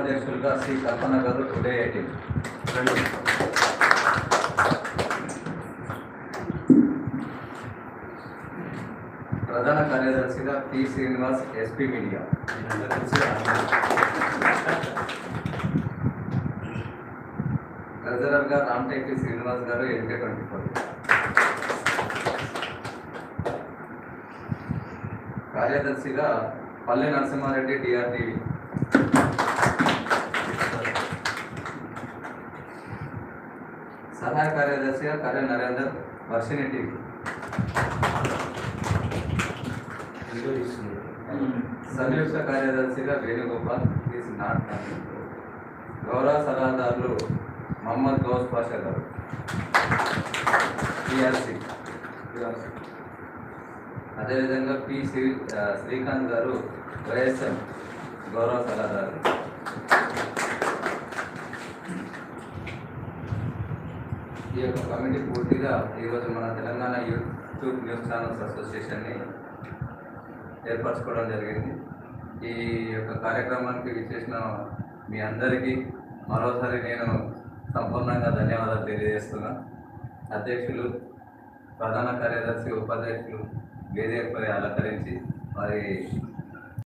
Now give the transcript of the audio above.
ఉపాధ్యక్షులుగా శ్రీ కల్పన గారు టుడే 18. ప్రధాన కార్యదర్శిగా పి శ్రీనివాస్ ఎస్పీ మీడియా. ట్రెజరర్గా రామటెక్కి శ్రీనివాస్ గారు MK24. కార్యదర్శిగా పల్లె నరసింహారెడ్డి DRTV. సహాయ కార్యదర్శిగా కర్రె నరేందర్ వర్షిని టీవీ. సంయుక్త కార్యదర్శిగా వేణుగోపాల్ ఈజ్ నాట్ కమింగ్. గౌరవ సలహాదారులు మహమ్మద్ గౌస్ పాషా గారు PRC. అదేవిధంగా శ్రీకాంత్ గారు YSM గౌరవ సలహాదారు. ఈ యొక్క కమిటీ పూర్తిగా ఈరోజు మన తెలంగాణ యూట్యూబ్ న్యూస్ ఛానల్స్ అసోసియేషన్ని ఏర్పరచుకోవడం జరిగింది. ఈ యొక్క కార్యక్రమానికి విచ్చేసిన మీ అందరికీ మరోసారి నేను సంపూర్ణంగా ధన్యవాదాలు తెలియజేస్తున్నా. అధ్యక్షులు, ప్రధాన కార్యదర్శి, ఉపాధ్యక్షులు వేదికపై అలంకరించి మరి